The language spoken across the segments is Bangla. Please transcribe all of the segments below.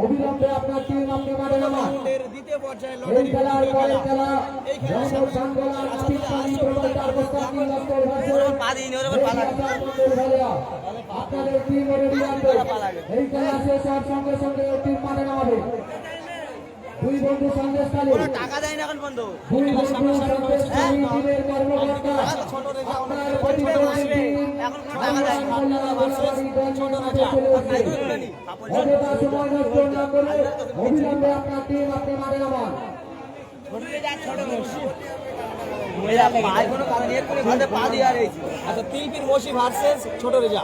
অবিলম্বে আপনার টিম আপনি মাঠে নামান। এই খেলার পরের খেলা আপনাদের টিম রেডি আছে। এই খেলা শেষ হওয়ার সঙ্গে সঙ্গে টিম মাঠে নামাবে। দুই বন্ধু সন্দেশখালী টাকা দেয় না এখন বন্ধু। দুই বন্ধু সন্দেশখালী টিমের কর্মকর্তা আপনার প্রতিদ্বন্দ্বী এখন টাকা দেয় না। অযথা সময় নষ্ট না করে অবিলম্বে আপনার টিম আপনি মাঠে নামান। আচ্ছা, তিলপির মসি ভার্সেস ছোট রেজা।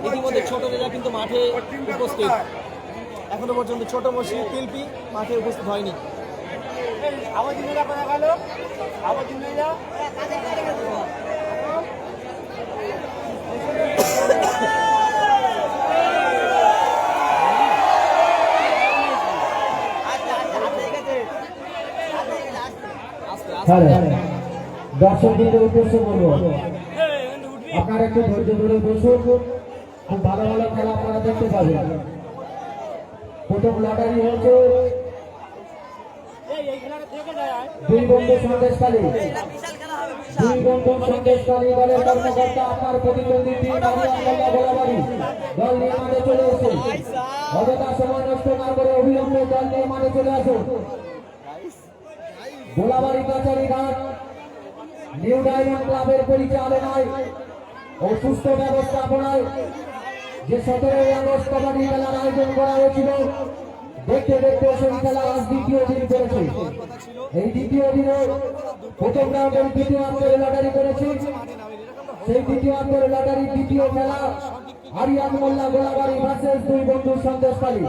ইতিমধ্যে ছোট রেজা কিন্তু মাঠে উপস্থিত। এখনো পর্যন্ত ছোট মসি তিলপি মাঠে উপস্থিত হয়নি। দর্শকদের উদ্দেশ্যে বলবো, আপনারা একটু ধৈর্য ধরে বসুন। খুব ভালো ভালো খেলা আপনারা দেখতে পাবেন। প্রথম লটারি হচ্ছে দুই বন্ধু সন্দেশখালী। দুই বন্ধু সন্দেশখালী দলের কর্মকর্তা আপনার প্রতিদ্বন্দ্বী টিম গোলাবাড়ি দল নিয়ে মাঠে চলে এসে অযথা সময় নষ্ট না করে অবিলম্বে দল নিয়ে মাঠে চলে আসুন। গোলাবাড়ি কাছারি ঘাট নিউ ডায়মন্ড ক্লাবের পরিচালনায় ও সুস্থ ব্যবস্থাপনায় যে 17 আগস্ট কবাডি খেলার আয়োজন করা হয়েছিল, দেখতে দেখতে সেই খেলা আজ দ্বিতীয় দিন করেছে। এই দ্বিতীয় দিনে প্রথম রাউন্ডের দ্বিতীয় আন্তরে লটারি করেছে। সেই দ্বিতীয় আন্তরে লটারি দ্বিতীয় খেলা আরিয়ান মোল্লা গোলাবাড়ি ভার্সেস দুই বন্ধু সন্দেশখালী।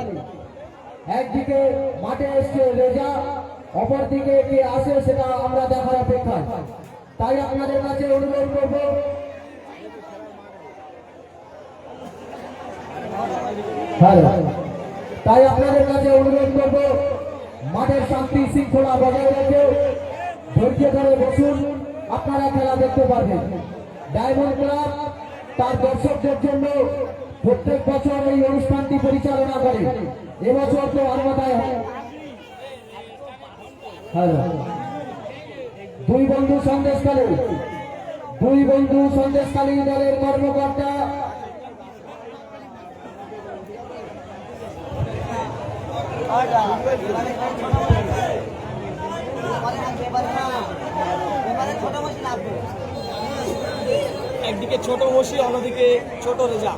একদিকে মাঠে এসছে রেজা, অপরদিকে কে আসে সেটা আমরা দেখার অপেক্ষায়। তাই আপনাদের কাছে অনুরোধ করব, মাঠের শান্তি শৃঙ্খলা বজায় রেখে ধৈর্য ধরে বসুন। আপনারা খেলা দেখতে পারবেন। ডায়মন্ড ক্লাব তার দর্শকদের জন্য প্রত্যেক বছর এই অনুষ্ঠানটি পরিচালনা করে। এবছর তো আনন্দায় দুই বন্ধু সন্দেশখালী, দুই বন্ধু সন্দেশখালী দলের কর্মকর্তা একদিকে ছোট মসি, অন্যদিকে ছোট রেজা।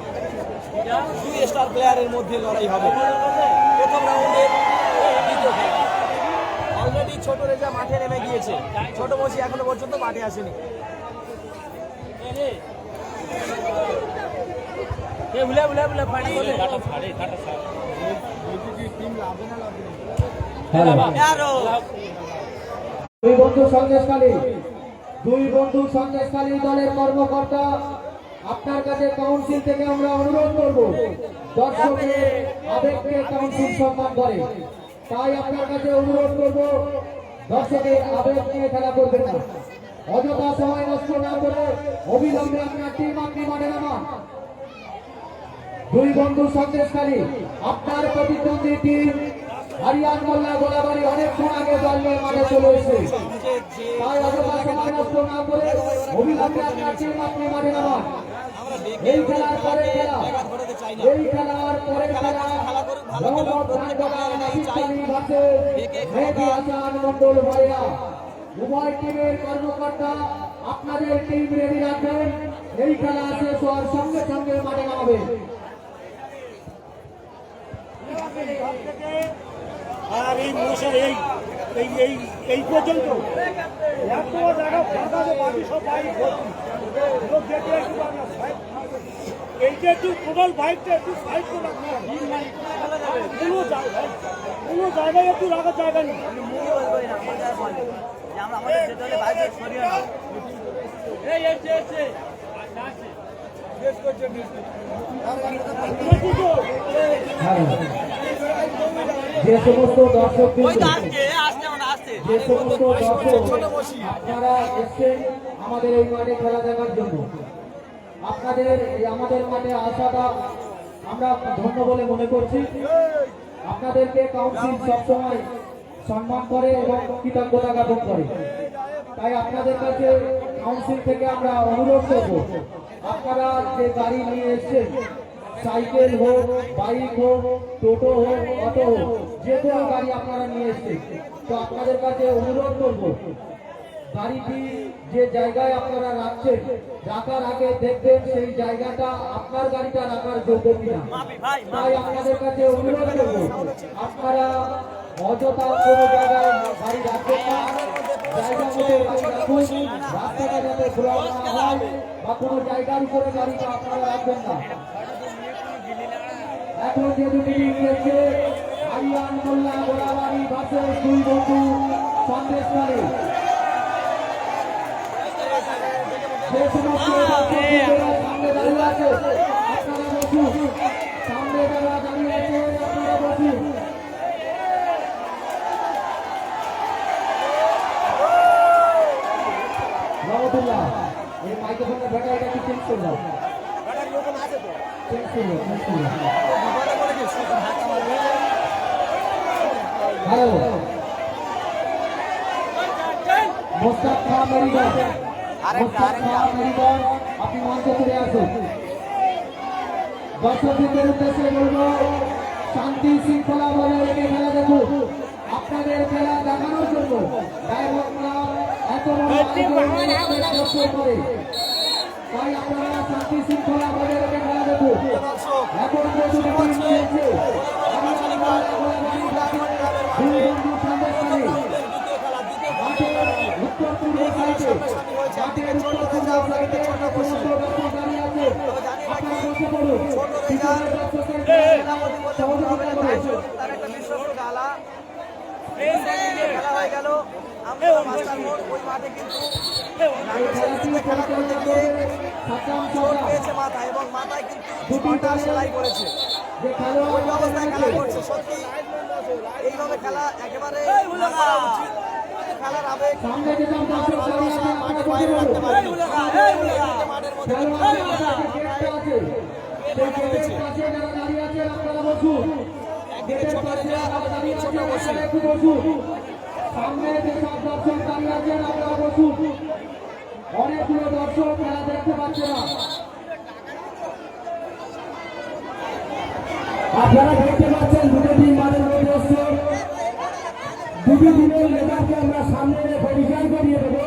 দুই স্টার প্লেয়ারের মধ্যে লড়াই হবে প্রথম রাউন্ডের দ্বিতীয় খেলা। অলরেডি ছোট রেজা মাঠে নেমে গিয়েছে, ছোট মসি এখনো পর্যন্ত মাঠে আসেনি। দুই বন্ধু সন্দেশখালী, দুই বন্ধু সন্দেশখালী দলের কর্মকর্তা আপনার কাছে কাউন্সিল থেকে আমরা অনুরোধ করব, দর্শকের আবেগকে কাউন্সিল সম্মান করে। তাই আপনার কাছে অনুরোধ করব, দর্শকের আবেগ নিয়ে খেলা করবেন না। অযথা সময় নষ্ট না করে অবিলম্বে আপনার টিম আপনি মাঠে নামান। দুই বন্ধু সন্দেশখালী আপনার প্রতিদ্বন্দ্বী টিম আরিয়ান মোল্লা গোলাবাড়ি অনেকক্ষণ আগে দল নিয়ে মাঠে চলে এসেছে। তাই অযথা সময় নষ্ট না করে অবিলম্বে আপনার টিম আপনি মাঠে নামান। এই খেলার পরে খেলা, এই খেলার পরে খেলা মন্ডল ভাইয়া উভয় টিমের কর্মকর্তা আপনাদের টিম রেডি রাখবেন। এই খেলা শেষ হওয়ার সঙ্গে সঙ্গে মাঠে নামাবে। আর এই মশার এই পর্যন্ত এত জায়গা ফাঁকা যে বাকি সব বাইক লোক দেখে একটু এইটা একটু টোটাল বাইকটা একটু সাইড করে কোনো জায়গায় একটু রাখার জায়গা নেই। হ্যাঁ। যে সমস্ত দর্শক যে সমস্ত দর্শক আপনারা এসছেন আমাদের এই মাঠে খেলা দেখার জন্য, আপনাদের এই আমাদের মাঠে আসাটা আমরা ধন্য বলে মনে করছি। আপনাদেরকে কাউন্সিল সবসময় সম্মান করে এবং কৃতজ্ঞতা জ্ঞাপন করে। তাই আপনাদের কাছে কাউন্সিল থেকে আমরা অনুরোধ করব, আপনারা যে গাড়ি নিয়ে এসছেন, সাইকেল হোক, বাইক হোক, টোটো হোক, অটো হোক, যে কোনো গাড়ি আপনারা নিয়ে এসছেন, তো আপনাদের কাছে অনুরোধ করব, গাড়িটি যে জায়গায় আপনারা রাখছেন, রাখার আগে দেখবেন সেই জায়গাটা আপনার গাড়িটা রাখার যোগ্য কিনা। তাই আপনাদের কাছে অনুরোধ করব, আপনারা অযথা কোনো জায়গায় গাড়ি রাখবেন না, জায়গা মতো গাড়ি রাখুন, রাস্তাটা যাতে ব্লক না হয় বা কোনো জায়গার উপরে গাড়িটা আপনারা রাখবেন না। এখন যে দুটি রয়েছে, আরিয়ান মোল্লা গোলাবাড়ি ভার্সেস দুই বন্ধু সন্দেশখালী। যে সমস্ত সামনে দাঁড়িয়ে আছে আপনারা বসুন, সামনে যারা দাঁড়িয়ে আছে আপনারা বসুন। রহমতুল্লাহ, এই মাইক্রোফোনটা ব্যাটারিটা কি চেঞ্জ করে দাও, চেঞ্জ করে দাও, চেঞ্জ করে দাও। হ্যালো, মোস্তাক খান মেরিগঞ্জ, মোস্তাক খান মেরিগঞ্জ, আপনি মঞ্চে চলে আসুন। দর্শকদের উদ্দেশ্যে বলবো, শান্তি শৃঙ্খলা বজায় রেখে খেলা দেখুন। আপনাদের খেলা দেখানোর জন্য ডায়মন্ডরা এত বড় আয়োজন করে, তাই আপনারা শান্তি শৃঙ্খলা বজায় রেখে খেলা দেখুন। এখন যে দুটি টিম খেলছে, উত্তর পূর্ব সাইডে, মাঠের উত্তর পূর্ব সাইডে সমস্ত দর্শক দাঁড়িয়ে আছে, আপনারা বসে পড়ুন। পিছনের দর্শকদের সহযোগিতা করুন। খেলা হয়ে গেল, আমরা মাস্টার মোড় ওই মাঠে কিন্তু খেলা করতে গিয়ে চোট পেয়েছে মাথায়, এবং মাথায় কিন্তু ঘন্টা সেলাই করেছে, ওই অবস্থায় খেলা করছে। সত্যি এইভাবে খেলা একেবারে না করা উচিত। খেলার আবেগ ভালোবাসা মাঠের বাইরে রাখতে পারে, মাঠের মধ্যে একদিকে ছোট রেজা, আরেকদিকে ছোট বসি। সামনে যে সব দর্শক দাঁড়িয়ে আছেন আপনারা বসুন। অনেকগুলো দর্শক খেলা দেখতে পাচ্ছে না। আপনারা দেখতে পাচ্ছেন দুটো টিম মাঠের মধ্যে বসছে। দুটি টিমের নেতাকে আমরা সামনে পরিচয় করিয়ে দেবো।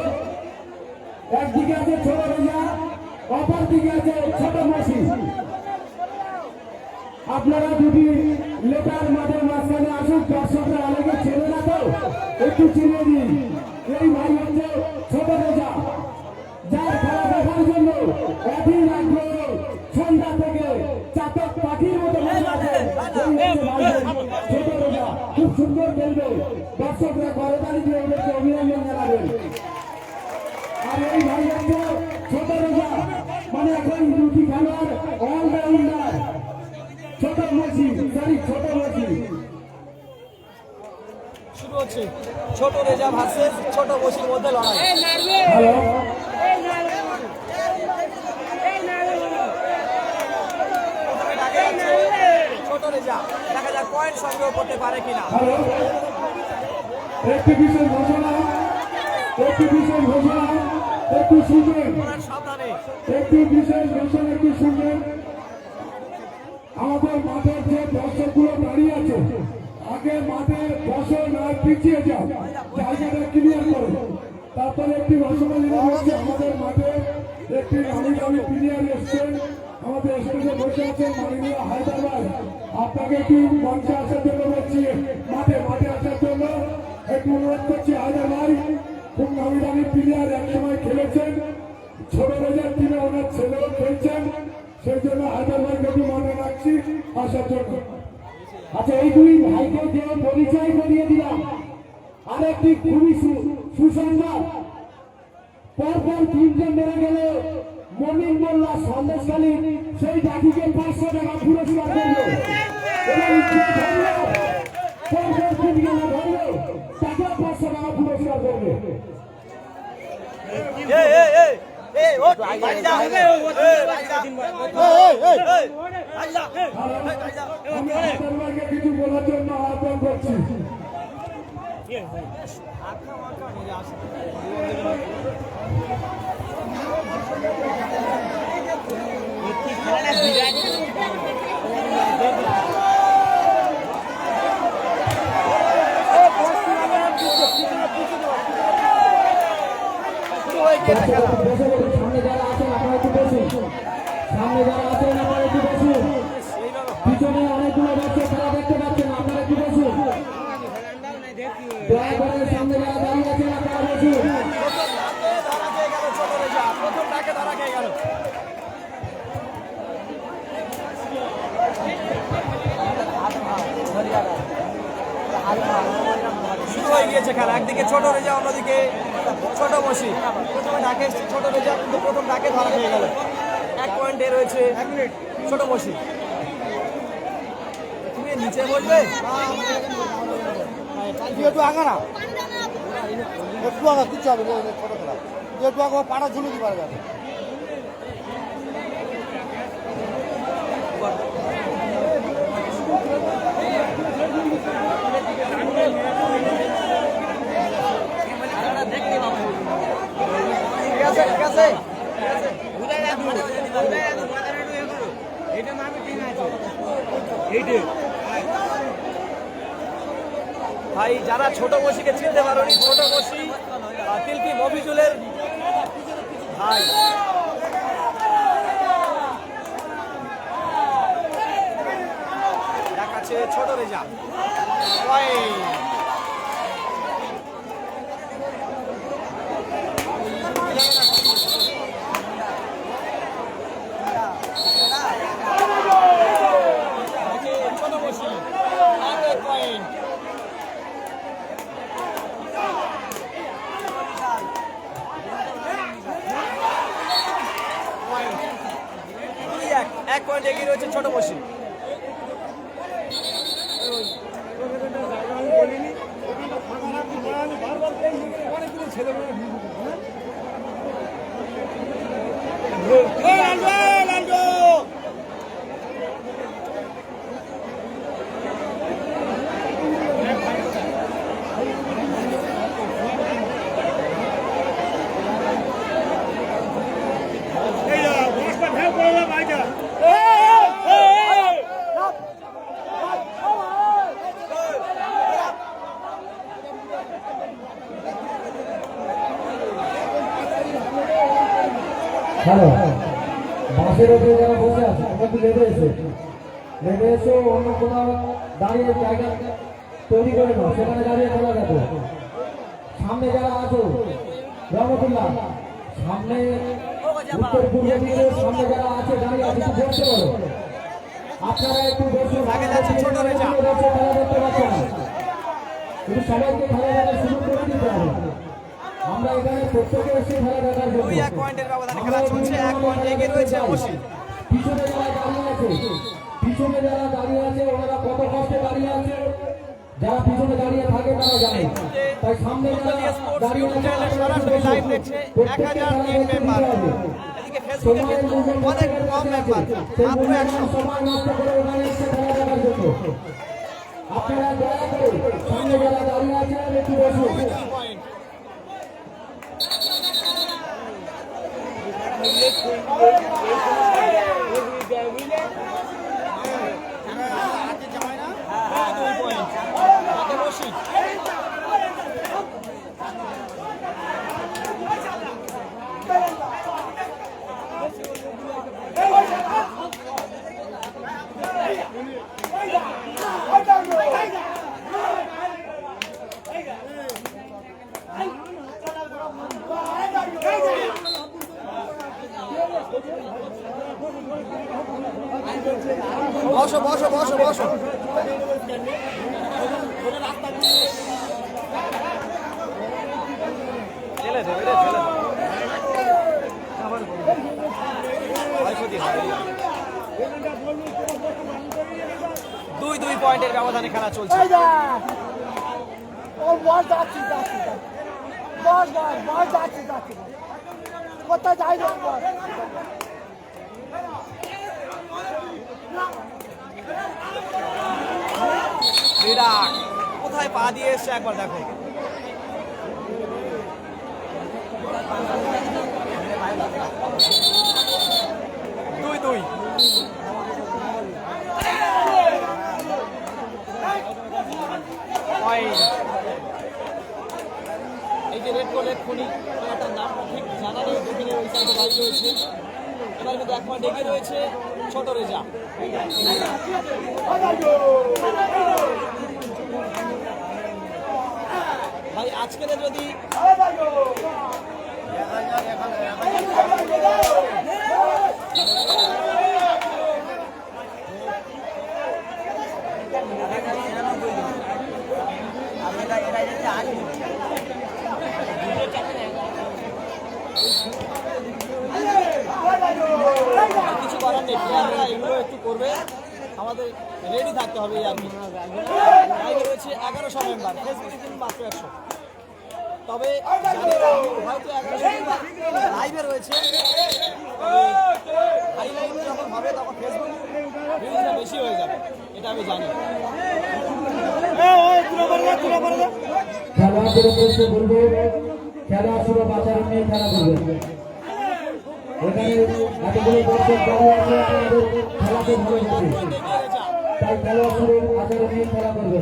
একদিকে আছে ছোট রেজা, অপর দিকে আছে ছোট মসি। আপনারা দুটি লেটার মাঠের মাঝখানে আসুন। দর্শকরা অনেকে চেনে না তো, একটু চিনে দিন। এই ভাই হচ্ছে ছোট রেজা, যার খেলা দেখার জন্য একদিন আগ্রহ সন্ধ্যা থেকে চাতক পাখির মতো বসে আছেন। ছোট রেজা খুব সুন্দর খেলবে, দর্শকরা করতালি দিয়ে ওদেরকে অভিনন্দন জানাবেন। আর এই ভাই হচ্ছে ছোট রেজা, মানে এখন দুটি খেলোয়াড় অলরাউন্ডার। ছোট মসি, সরি ছোট মসি। শুরু হচ্ছে ছোট রেজা ভার্সেস ছোট বসির মধ্যে লড়াই। হ্যালো, প্রথমে ডাকে যাচ্ছে ছোট রেজা, দেখা যাক পয়েন্ট সংগ্রহ করতে পারে কিনা। হ্যালো, একটি বিশেষ ঘোষণা, একটি বিশেষ ঘোষণা, একটু শুনবেন। সাবধানে, একটি বিশেষ ঘোষণা, একটু শুনবেন। আমাদের মাঠের যে দর্শকগুলো দাঁড়িয়ে আছে, আগে মাঠে বসে না পিছিয়ে যাও, জায়গাটা ক্লিয়ার করো। তারপরে একটি ঘোষণা দিতে হচ্ছে, আমাদের মাঠে একটি নামি দামি প্লেয়ার এসছেন, আমাদের স্টেজে বসে আছেন মাননীয় হায়দ্রাবাদ। আপনাকে একটু মঞ্চে আসার জন্য বলছি, মাঠে আসার জন্য একটু অনুরোধ করছি। হায়দ্রাবাদ খুব নামি দামি প্লেয়ার, একসময় খেলেছেন, ছোট রেজার টিমে ওনার ছেলেও খেলছেন, সেই জন্য হায়দ্রাবাদকে একটু মনে রাখছি আসার জন্য। আচ্ছা, এই দুই ভাইকে যে পরিচয় করিয়ে দিলাম, আরেকটি খুবই সুসংবাদ, পরপর তিনজন মেরে গেল মমিন মোল্লা সন্দেশখালী সেই ডাকিকে 500 টাকা পুরস্কার করলো এবং পরপর তিনজন ধরলো তাকে 500 টাকা পুরস্কার করবে। আমি আপনাদেরকে কিছু বলার জন্য আহ্বান করছি। সামনে যারা আছেন আপনারা একটু বসুন, সামনে যারা আছেন আপনারা একটু বসুন, পিছনে অনেকগুলো বাচ্চা তারা দেখতে পাচ্ছেন আপনারা একটু বসুন, দয়া করে সামনে যারা দাঁড়িয়ে আছেন আপনারা বসুন। প্রথম ডাকে ধরা খেয়ে গেল। শুরু হয়ে গিয়েছে খেলা, একদিকে ছোট রেজা অন্যদিকে ছোট বসি। প্রথমে ডাকে এসছে ছোট রেজা, কিন্তু প্রথম ডাকে ধরা খেয়ে গেল। 1 পয়েন্টে রয়েছে ছোট বসি। তুমি নিচে বসবে, একটু আগা না, একটু আগা, কিচ্ছু হবে না, ছোট খেলা একটু আগা পাড়া ঝুলে দিতে পারে যাবে। ঠিক আছে ঠিক আছে। ভাই যারা ছোট বসিকে চিনতে পারোনি, ছোট বসি তিলকি মফিজুলের ভাই। দেখাচ্ছে ছোট রেজা ছোট বসি 1 পয়েন্ট। এক পয়েন্ট এগিয়ে রয়েছে ছোট বসি। হ্যালো, বাসের ওপরে যারা বসে আছে তোমরা একটু লেগে এসো, লেগে এসো, অন্য কোথাও দাঁড়িয়ে জায়গা তৈরি করে নাও, সেখানে দাঁড়িয়ে করা যাবে। সামনে যারা আছো রহমতুল্লাহ, সামনে উত্তর পূর্ব দিকে সামনে যারা আছে দাঁড়িয়ে আছে একটু বসতে পারো, আপনারা একটু বসুন। আগে যাচ্ছে ছোট রেজা। খেলা দেখতে পাচ্ছেন না, কিন্তু সবাইকে খেলা দেখার সুযোগ করে দিতে হবে। আমরা এখানে প্রত্যেকে এসে খেলা দেখার জন্য 1 পয়েন্টের ব্যবধানে খেলা চলছে। 1 পয়েন্ট এগিয়ে রয়েছে বসি। পিছনে যারা দাঁড়িয়ে আছে, পিছনে যারা দাঁড়িয়ে আছে ওনারা কত কষ্টে দাঁড়িয়ে আছে, যারা পিছনে দাঁড়িয়ে থাকে তারা জানে। তাই সামনে যারা দাঁড়িয়ে আছে সরাসরি লাইভ দেখছে 1003 মেম্বার। এদিকে ফেসবুকে কিন্তু অনেক কম মেম্বার, মাত্র 100। সময় নষ্ট করে ওখানে এসে খেলা দেখার জন্য আপনারা দয়া করে সামনে যারা দাঁড়িয়ে আছে একটু বসুন। বসো বসো বসো বসো। ফেলে দেবে রে, ফেলে দেবে। ক্ষয়ক্ষতি হবে। 2-2 পয়েন্টের ব্যবধানে খেলা চলছে। কোথায় যাই না বিরাট কোথায় পা দিয়ে এসছে একবার দেখো। দুই দুই পয়েন্ট। এই যে রেড কোলের খুনি তার নাম ঠিক জানা নেই, দক্ষিণে ওই সাইডে বাড়ি রয়েছে। এবার কিন্তু এক পয়েন্ট এগিয়ে রয়েছে ছোট রেজা। ভাই আজকের যদি কিছু করার নেই, প্লেয়াররা এগুলো একটু করবে, আমাদের রেডি থাকতে হবে। আর কি লাইভে রয়েছে 1100 মেম্বার, ফেসবুকে কিন্তু মাত্র 100। তবে হয়তো 100 মেম্বার লাইভে রয়েছে, তবে হাইলাইট যখন হবে তখন ফেসবুক ভিউজটা বেশি হয়ে যাবে, এটা আমি জানি। খেলোয়াড়দের উদ্দেশ্যে বলবো, খেলা শুরু বাঁচার নিয়ে খেলা করবে। এখানে এতগুলো দর্শক দাঁড়িয়ে আছে, আপনাদের খেলাকে ভালোবাসে, তাই খেলা শুরু আচরণ নিয়ে খেলা করবে।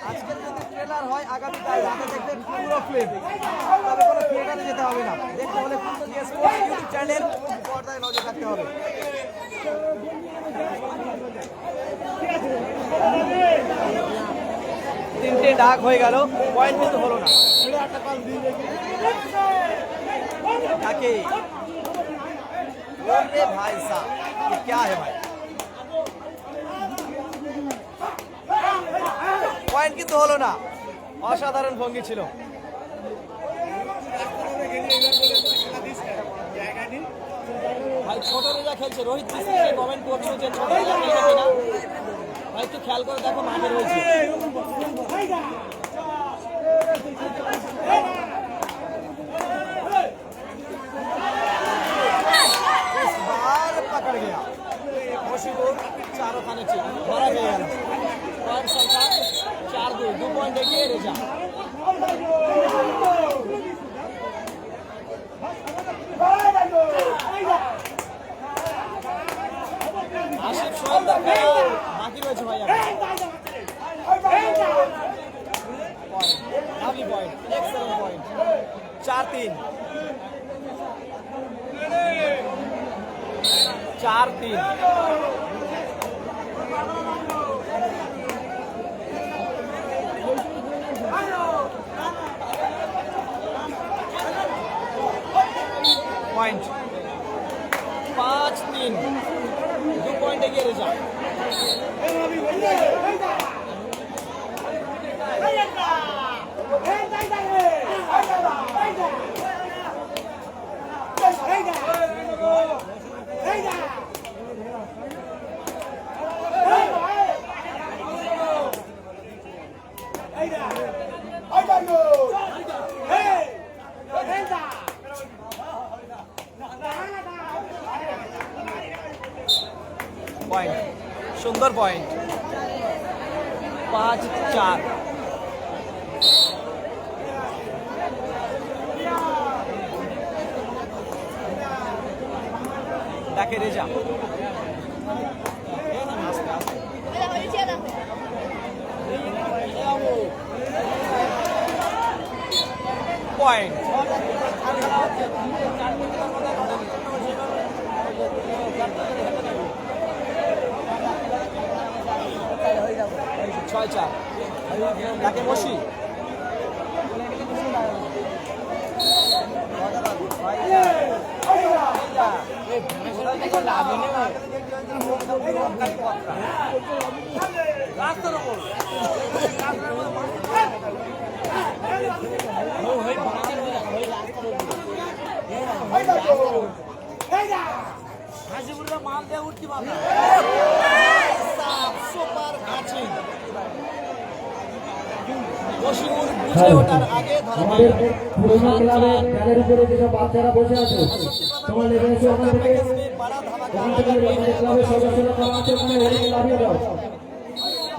আজকের যদি ট্রেলার হয় আগামীকাল রাতে দেখবেন পুরো ফিল্ম, তবে কোনো থিয়েটারে যেতে হবে না, দেখতে হলে কুন্দনিয়া স্পোর্টস ইউটিউব চ্যানেল পর্দায় নজর রাখতে হবে। তিনটে ডাক হয়ে গেল, পয়েন্ট কিন্তু হলো না। ডাকে अरे भाई साहब ये क्या है भाई, পয়েন্ট কিন্তু হলো না। অসাধারণ ভঙ্গি ছিল। ভাই ছোট রেজা খেলছে, রোহিত কমেন্ট করছে যে ছোট রেজা খেলছে কিনা, ভাই একটু খেয়াল করে দেখো মাঠে রয়েছে। पकड़ गया खुशीपुर, चारों खाने भरा गया पॉइंट संख्या 4-2, 2 पॉइंट एगिए रेजा। आशिफ सोहेलदार बाकी रয়েছে ভাই point, lovely point, excellent point, 4-3 4-3। Point 5-3, 2 point एगिए रेजा। पॉइंट सुंदर पॉइंट 5-4। ডাকে রেজা পয়েন্ট। ছয় চার ডাকে বসি। রাস্তার উপর হাজিপুরের মাল দিয়ে উঠতে পারবে সুপার কাছে বসিউর বুঝে ওঠার আগে ধরা আমাদের পুরোনো ক্লাবের প্যানের উপরে যেসব বাচ্চারা বসে আছে তোমার লেগে এসে ওখান থেকে আমাদের ক্লাবের সদস্যরা করা আছে ওখানে ওদেরকে লাভিয়ে দাও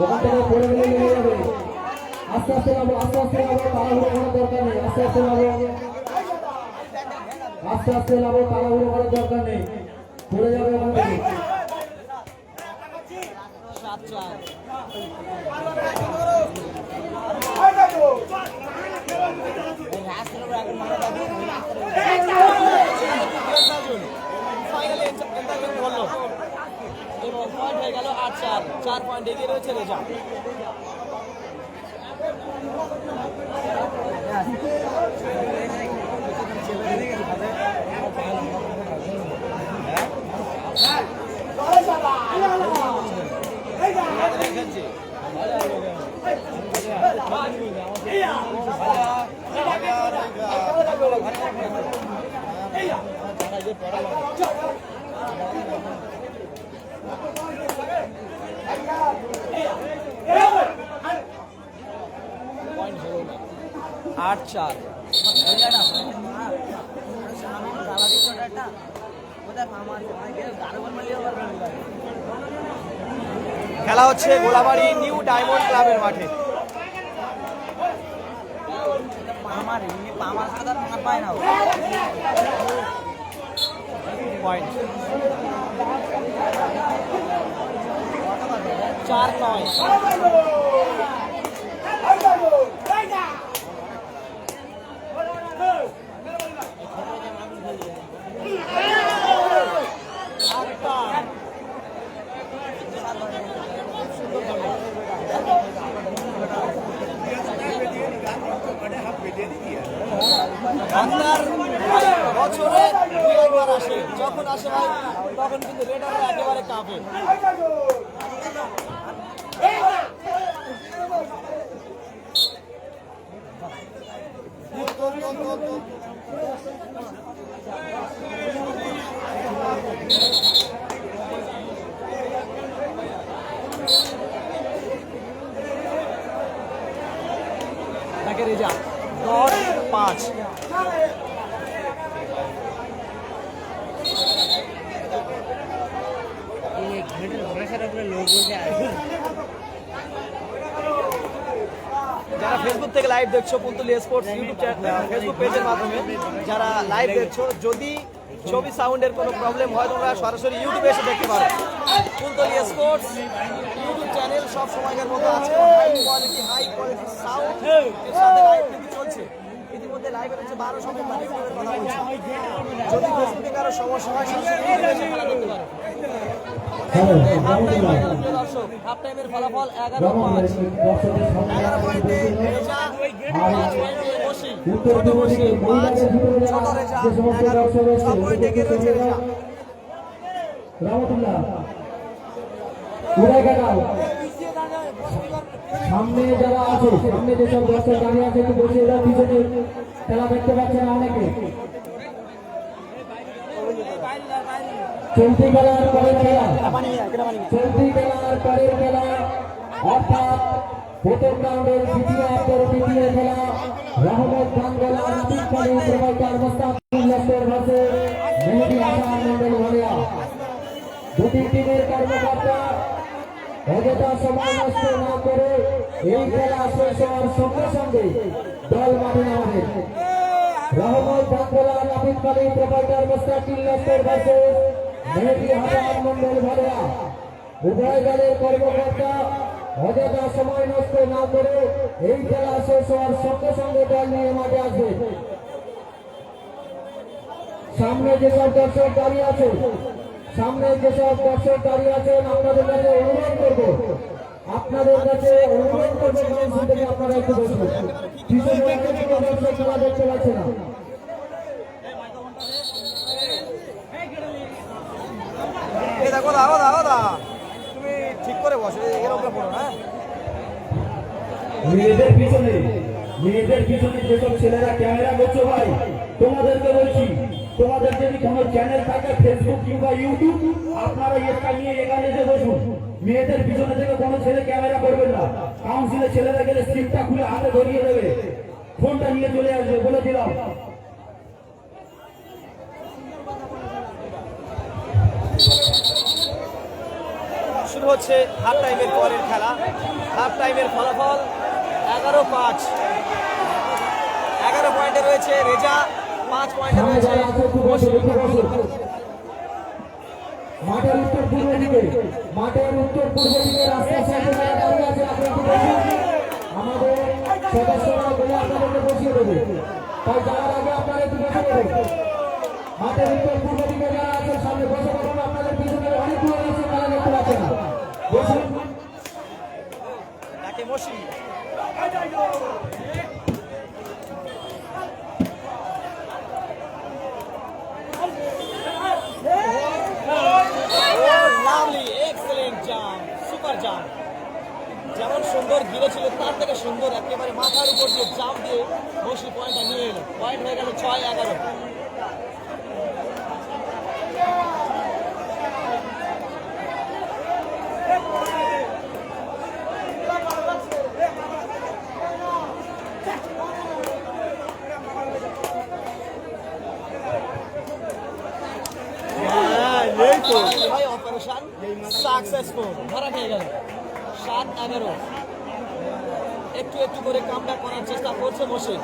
ওখান থেকে পড়ে গেলে লেগে যাবে আস্তে আস্তে নামো তাড়াহুড়ো করার দরকার নেই আস্তে আস্তে নামো তাড়াহুড়ো করার দরকার নেই পড়ে যাবে ওখান থেকে 4 পয়েন্ট এগিয়ে রয়েছে রেজা आठ चार খেলা হচ্ছে গোলাবাড়ি নিউ ডায়মন্ড ক্লাবের মাঠে পয়েন্ট 4-9 আপনার বছরে 2-একবার আসে যখন আসে ভাই তখন কিন্তু রেডাররা একেবারে কাঁপে তাকে রেজা 10-5 যারা ফেসবুক থেকে লাইভ দেখছো পুতুল স্পোর্টস ইউটিউব ফেসবুক পেজের মাধ্যমে যারা লাইভ দেখছো যদি ছবি সাউন্ডের কোনো প্রবলেম হয় তোমরা সরাসরি ইউটিউবে এসে দেখতে পারো পুতুল স্পোর্টস ইউটিউব চ্যানেল সব সময়কার মতো আছে হাই কোয়ালিটি সাউন্ড এর সাথে লাইভ কিন্তু চলছে ইতিমধ্যে লাইভে হচ্ছে 1200 মেম্বার ইউটিউবের কথা বলছি যদি ফেসবুকে কারো সমস্যা হয় সরাসরি ইউটিউবে এসে খেলা দেখতে পারো হাফ টাইমের ফলাফল 11-5 পয়েন্টে রেজা 5 পয়েন্টে বসি ছোট বসি 5 ছোট রেজা 11 6 পয়েন্ট এগিয়ে রয়েছে রেজা রামতুল্লাহ উড়ে গেল সামনে যারা আছে সামনে যেসব দর্শক দাঁড়িয়ে আছে একটু বসে এরা পিছনে খেলা দেখতে পাচ্ছে না অনেকে চলতি খেলার পরের খেলা অর্থাৎ প্রথম রাউন্ডের দ্বিতীয় খেলা রহমত বাঙ্গলা নাবিক কালী প্রভাইকার মোস্তাফিজুর রহমান ভার্সেস মেহেদী হাসান মন্ডল ভালিয়া দুটি টিমের কর্মকর্তা অযথা সময় নষ্ট না করে এই খেলা শেষ হওয়ার সঙ্গে সঙ্গে দল মাঠে নামাবে রহমত বাঙ্গলা নাবিক কালী প্রভাইকার মোস্তাফিজুর রহমান ভার্সেস মেহেদী হাসান মন্ডল ভালিয়া উভয় দলের কর্মকর্তা অযথা সময় নষ্ট না করে এই খেলা শেষ হওয়ার সঙ্গে সঙ্গে দল নিয়ে মাঠে আসবে সামনে যেসব দর্শক দাঁড়িয়ে আছেন আপনাদের কাছে অনুরোধ করবো আপনারা একটু বসুন দর্শক খেলা দেখতে পাচ্ছে না দেখো দাও তুমি ঠিক করে বসো এর উপরে পড়ো না মেয়েদের পিছনে যেসব ছেলেরা ক্যামেরা করছো ভাই তোমাদেরকে বলছি তোমাদের যদি কোনো চ্যানেল থাকে ফেসবুক কিংবা ইউটিউব, আপনারা এটা নিয়ে এখানে এসে বসুন। মেয়েদের পিছনে থেকে কোনো ছেলে ক্যামেরা করবেন না। কাউন্সিলে ছেলেরা গেলে স্ক্রিপ্টটা খুলে হাতে ধরিয়ে দেবে, ফোনটা নিয়ে চলে আসবে, বলে দিলাম। শুরু হচ্ছে হাফ টাইমের পরের খেলা। হাফ টাইমের ফলাফল 11-5। 11 পয়েন্টে রয়েছে রেজা, 5 পয়েন্টে সামনে রয়েছে যারা আছে একটু বসুন, একটু বসুন। মাঠের উত্তর পূর্ব দিকে, মাঠের উত্তর পূর্ব দিকে রাস্তার সাইডে যারা দাঁড়িয়ে আছে আপনি একটু বসুন। আমাদের সদস্যরা বলে আপনাদেরকে বসিয়ে দেবে, তাই যাওয়ার আগে আপনারা একটু বসে দেবেন। মাঠের উত্তর পূর্ব দিকে যারা আছে সামনে বসে পড়ুন। আপনাদের পিছনে অনেক দূরে আছে, তারা দেখতে পাচ্ছে না, বসুন। তাকে মসি। Lovely, excellent jump, super jump. যেমন সুন্দর ঘিরেছিল তার থেকে সুন্দর একেবারে মাথার উপর দিয়ে জাম্প দিয়ে মসি পয়েন্টটা নিয়ে এলো। পয়েন্ট হয়ে গেল 6-11। হয় অপারেশন সাকসেসফুল, ধরা খেয়ে গেল। 7-11। একটু একটু করে কামব্যাক করার চেষ্টা করছে মসি।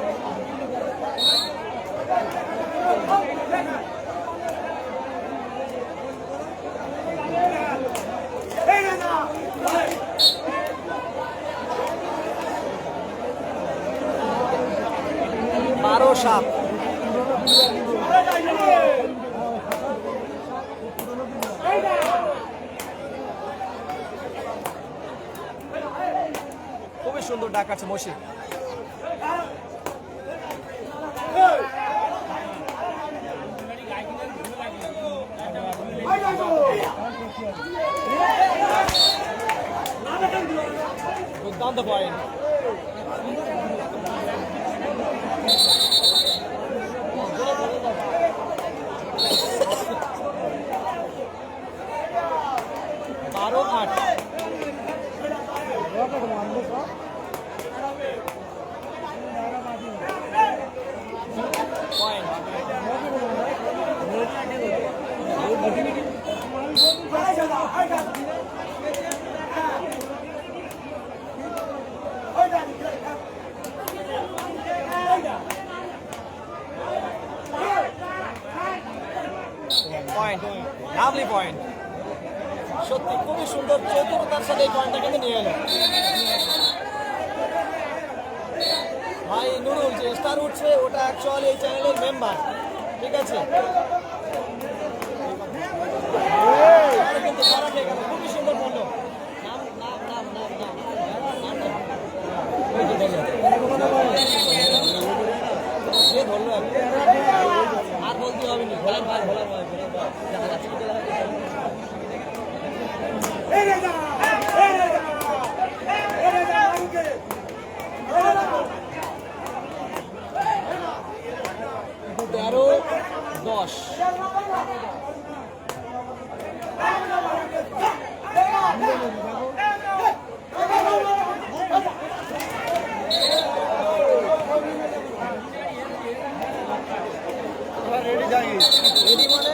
বারো 7। খুবই সুন্দর ডাক আছে মসি। দুর্দান্ত পয়েন্ট। বারো 8। পয়েন্ট। Point, lovely point. সত্যি খুবই সুন্দর চতুরতার সাথে এই পয়েন্টটা কিন্তু নিয়ে এলো ভাই নুরুল। যে স্টার উঠছে ওটা অ্যাকচুয়ালি এই চ্যানেলের মেম্বার, ঠিক আছে? কিন্তু ধরা খেয়ে গেল, খুবই সুন্দর বললো। নাম নাম নাম নাম নাম নাম নাম ওই যে বললো, সে ধরলো আর বলতে হবে না। ভোলার ভাই, ভোলার ভাই, ভোলার ভাই দেখা যাচ্ছে কি চলে তেরো 10। রেডি মানে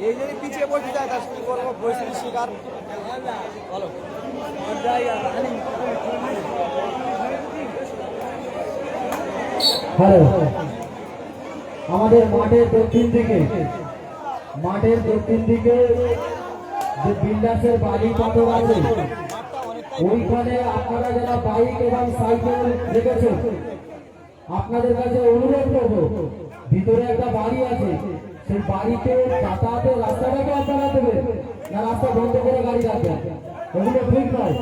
এই যদি পিছিয়ে বসে যায় তার কি করবো? পরিস্থিতি শিকার। বলো হ্যালো, আমাদের মাঠের দক্ষিণ দিকে, মাঠের দক্ষিণ দিকে যে বিল্ডার্সের বাড়ি পাথর আছে, ওইখানে আপনারা যারা বাইক এবং সাইকেল রেখেছেন, আপনাদের কাছে অনুরোধ করবো, ভিতরে একটা বাড়ি আছে, সেই বাড়িতে যাতায়াতের রাস্তাটাকে আপনারা দেবেন না, রাস্তা বন্ধ করে গাড়ি রাখবেন, ওগুলো ঠিক নয়।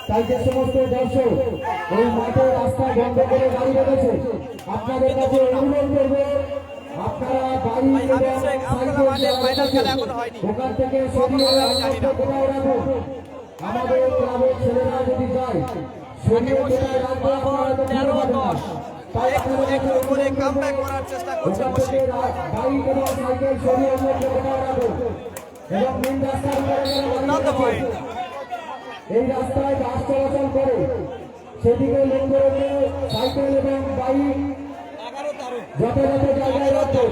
তাই যে সমস্ত দর্শক ওই মাঠে রাস্তা বন্ধ করে গাড়ি রেখেছে, আপনাদের কাছে অনুরোধ করবো আপনারা বাড়ি এবং সাইকেল ওখান থেকে সরিয়ে কোথাও রাখুন। আমাদের গ্রামের ছেলেরা যদি যায় সরিয়ে কোথায় রাখবে আপনারা তো একটু একটু করে কামব্যাক করার চেষ্টা করছে মসি। বাইক এবং সাইকেল সরিয়ে অন্যত্র কোথাও রাখুন এবং মেন রাস্তার উপরে যেন দুর্দান্ত দাঁড়িয়ে পয়েন্ট। থাকে। এই রাস্তায় বাস চলাচল করে সেদিকে লক্ষ্য রেখে সাইকেল এবং বাইক 11-13 যথাযথ জায়গায় রাখুন।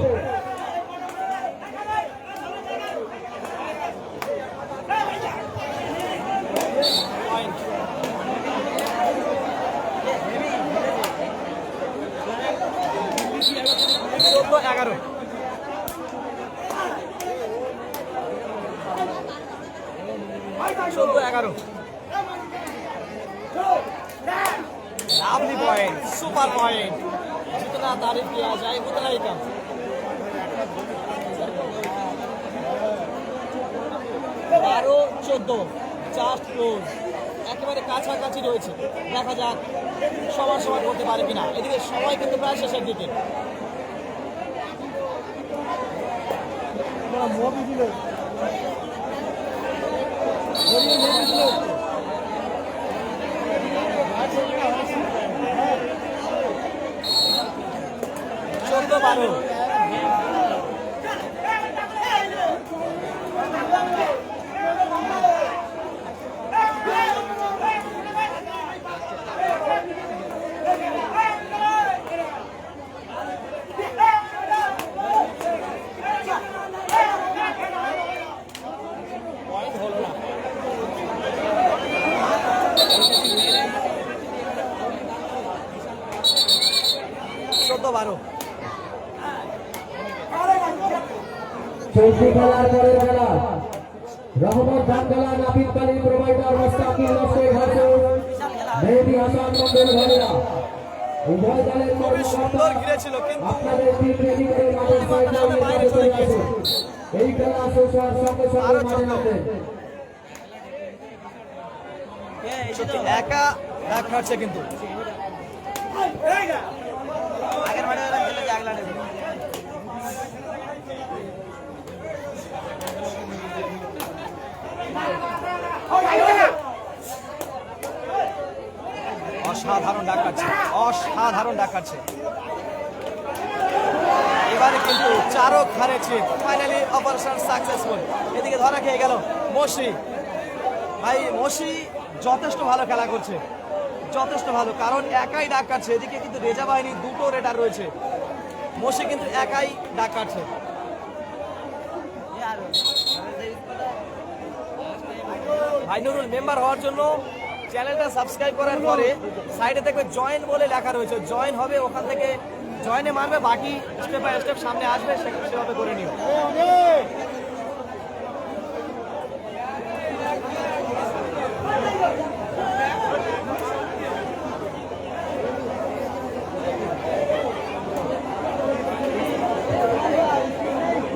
Point. 14-11 14-11 lovely point, super point. जितना तारीफ किया जाए उतना ही कम। 12-14 জাস্ট ক্লোজ, একেবারে কাছাকাছি রয়েছে। দেখা যাক সবার সময় করতে পারে কিনা। এদিকে সময় কিন্তু প্রায় শেষের দিকে। চোদ্দ 12 পয়েন্ট হলো না। 14-12 চলতি খেলার পরের খেলা রহমত ধানতলা নাপিত কালী প্রোভাইডার মোস্তাকিল লস্কর ভার্সেস মেহেদী হাসান মন্ডল ভালিয়া। উভয় দলের খুবই সুন্দর কর্মকর্তা ঘিরেছিল, কিন্তু আপনাদের টিম রেডি করে মাঠের সাইডে চলে আসুন। এই খেলা শেষ হওয়ার সঙ্গে সঙ্গে মাঠে নামবেন। সত্যি একা ডাক খাচ্ছে কিন্তু। অসাধারণ ডাক কাটছে, অসাধারণ ডাক কাটছে। এবারে কিন্তু চারক হারেছে, ফাইনালি অপারেশন সাকসেসফুল। এদিকে ধরা খেয়ে গেল মসি। ভাই মসি যথেষ্ট ভালো খেলা করছে, যথেষ্ট ভালো, কারণ একাই ডাক কাটছে। এদিকে কিন্তু রেজা বাহিনী দুটো রেডার রয়েছে, মসি কিন্তু একাই ডাক কাটছে। ভাই নুরুল, মেম্বার হওয়ার জন্য চ্যানেলটা সাবস্ক্রাইব করার পরে সাইডে দেখবে জয়েন বলে লেখা রয়েছে, জয়েন হবে, ওখান থেকে জয়েনে মারবে, বাকি স্টেপ বাই স্টেপ সামনে আসবে, সেভাবে করে নিও।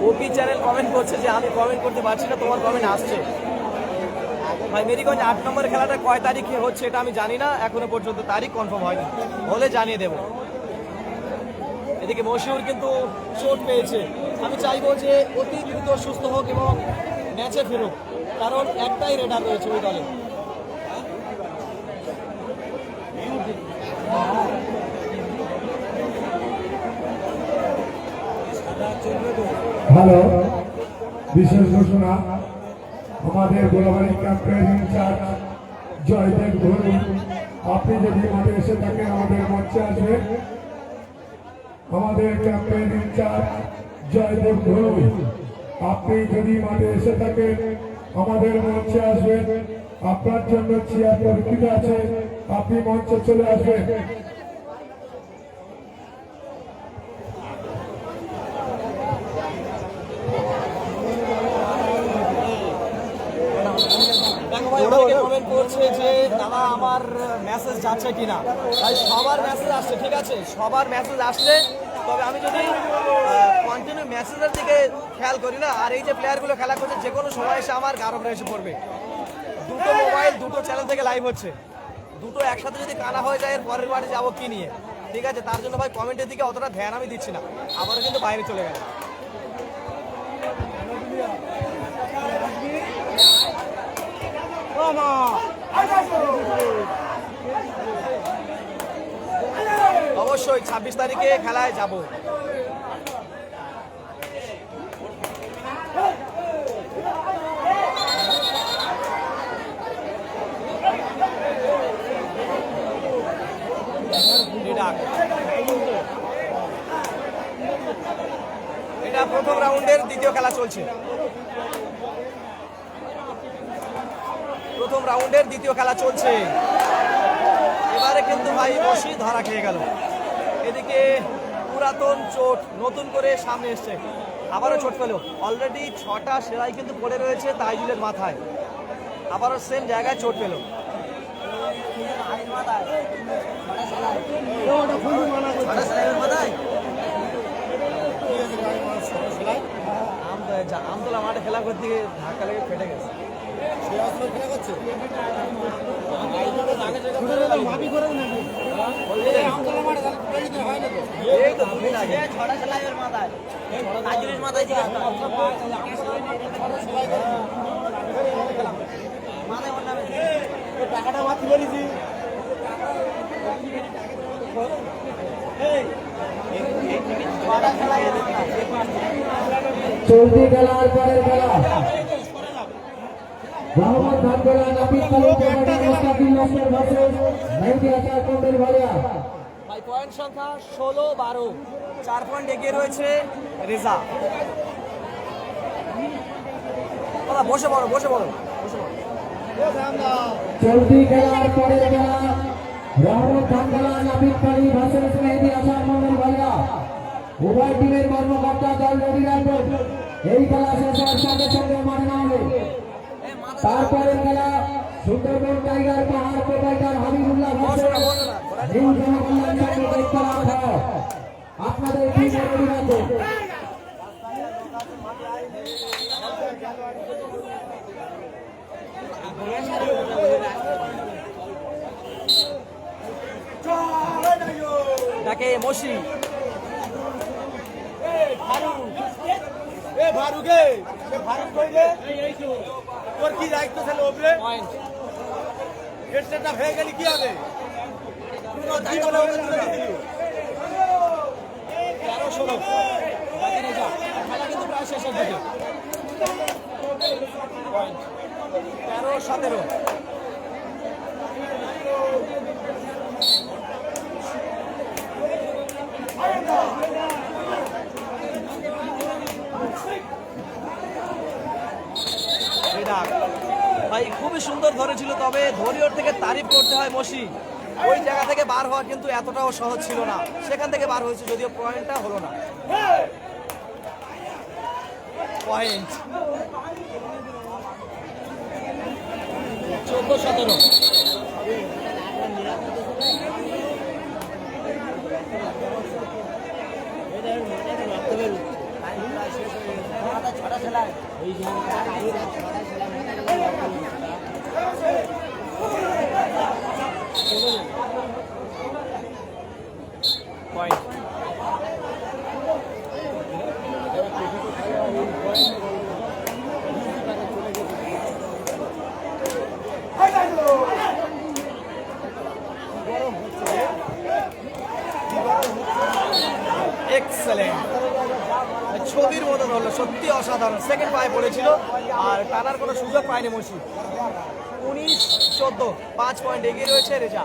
ওপি চ্যানেল কমেন্ট করছে যে আমি কমেন্ট করতে পারছি না, তোমার কমেন্ট আসছে। ভাই মেরিগঞ্জ 8 নম্বর খেলাটা কয় তারিখে হচ্ছে এটা আমি জানি না, এখনো পর্যন্ত তারিখ কনফার্ম হয়নি, হলে জানিয়ে দেব। এদিকে মশিউর কিন্তু চোট পেয়েছে, আমি চাইবো যে অতি দ্রুত সুস্থ হোক এবং ম্যাচে ফেরুক, কারণ একটাই রেডার রয়েছে ওই দলে। হ্যালো, বিশেষ ঘোষণা, আমাদের গোলাবাড়ি ক্যাম্পের ইনচার্জ জয়দেব ধরুন, আপনি যদি মাঠে এসে থাকেন আমাদের মঞ্চে আসবেন। আমাদের ক্যাম্পের ইনচার্জ জয়দেব ধরুন, আপনি যদি মাঠে এসে থাকেন আমাদের মঞ্চে আসবেন। আপনার জন্য চেয়ার পরিচিত আছে, আপনি মঞ্চে চলে আসবেন। দেখো ভাই, অনেকে কমেন্ট করছে যে দাদা আমার মেসেজ যাচ্ছে কিনা। ভাই সবার মেসেজ আসছে, ঠিক আছে, সবার মেসেজ আসছে, তবে আমি যদি কন্টিনিউ মেসেজের দিকে খেয়াল করি না, আর এই যে প্লেয়ারগুলো খেলা করছে যে কোনো সময় এসে আমার গারবরা এসে পড়বে। দুটো মোবাইল দুটো চ্যানেল থেকে লাইভ হচ্ছে, দুটো একসাথে যদি কানা হয়ে যায় এর পরের বাড়ি যাবো কি নিয়ে, ঠিক আছে, তার জন্য ভাই কমেন্টের দিকে অতটা ধ্যান আমি দিচ্ছি না, আবারও কিন্তু বাইরে চলে গেল। অবশ্যই 26 তারিখে খেলায় যাব। এটা প্রথম রাউন্ডের দ্বিতীয় খেলা চলছে। প্রথম রাউন্ডের দ্বিতীয় খেলা চলছে। এবারে কিন্তু ভাই বসি ধরা খেয়ে গেল। এদিকে পুরাতন চোট নতুন করে সামনে এসছে, আবারও চোট পেল। অলরেডি 6টা সেলাই কিন্তু পড়ে রয়েছে তাইজুলের মাথায়, আবারও সেম জায়গায় চোট পেল। আমতলা মাঠে খেলা করতে গিয়ে ধাক্কা লেগে ফেটে গেছে। এই তো দুদিন আগে টাকাটা মাতি বলেছি। চলতি খেলার পরের খেলা মোহাম্মদ ভাঙ্গলা নাপিত কালী প্রোভাইডার মুস্তাকিল নসর ভার্সেস মেহেদী হাসান কন্ডেল ভালিয়া। ভাই পয়েন্ট সংখ্যা 16-12, 4 পয়েন্ট এগিয়ে রয়েছে রেজা। বসে পড়ো বসে পড়ো বসে পড়ো। চলতি খেলার পরের খেলা মোহাম্মদ ভাঙ্গলা নাপিত কালী ভার্সেস মেহেদী হাসান কন্ডেল ভালিয়া। উভয় টিমের কর্মকর্তা দল রেডি রাখবেন। এই খেলা শেষ হওয়ার সঙ্গে সঙ্গে মাঠে নামবে। তারপরে খেলা Sundarban tiger Pahar provider Habibullah versus new Jankalyan Sangha Uttarakhand. আপনাদের টিম রেডি রাখবেন। তাকে মসি ফারুক কইলে তোর কি দায়িত্ব ছিল ওপরে? পয়েন্ট হেডসেটটা হয়ে গেলে কি হবে? 13-16 রেজা। খেলা কিন্তু প্রায় শেষের দিকে। 13-17। ভাই খুবই সুন্দর ধরেছিল, তবে ধরিওর থেকে তারিফ করতে হয় মসি। ওই জায়গা থেকে বার হওয়া কিন্তু এতটাও সহজ ছিল না, সেখান থেকে বার হয়েছে, যদিও পয়েন্টটা হলো না। পয়েন্ট 14-17। পয়েন্ট এক্সেলেন্ট, ছবির মতো হলো, সত্যি অসাধারণ। সেকেন্ড পায়ে পড়েছিল আর টানার কোনো সুযোগ পায়নি মসি। 19-14, 5 পয়েন্ট এগিয়ে রয়েছে রেজা।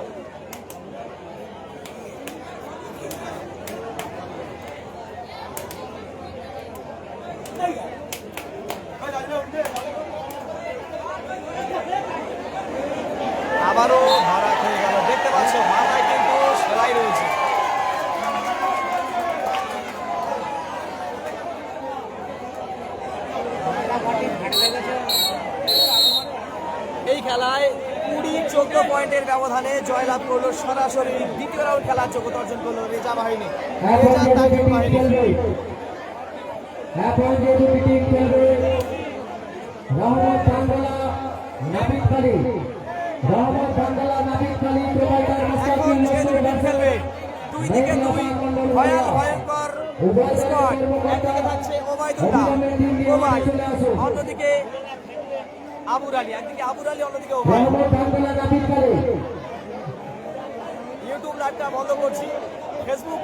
আবারও ধরা খেয়ে গেল, দেখতে পাচ্ছ মাথায় কিন্তু সেলাই রয়েছে। এই খেলায় 20-14 পয়েন্টের ব্যবধানে জয়লাভ করলো, সরাসরি দ্বিতীয় রাউন্ড খেলার যোগ্যতা অর্জন করলো রেজা বাহিনী। রেজা তাকিব বাহিনী। মোহাম্মদ ভাঙ্গলা নাপিত কালী, মোহাম্মদ ভাঙ্গলা নাপিত কালী প্রোভাইডার মুস্তাকিল নসর ভার্সেস দুই দিকে দুই ভয়ঙ্কর স্কোয়াড। একদিকে থাকছে ওবায়দুল্লাহ, অন্যদিকে আবুর আলী, একদিকে আবুর আলী, অন্যদিকে ওবায়দ। মোহাম্মদ ভাঙ্গলা নাপিত কালী ইউটিউব লাইভটা বন্ধ করছি, ফেসবুক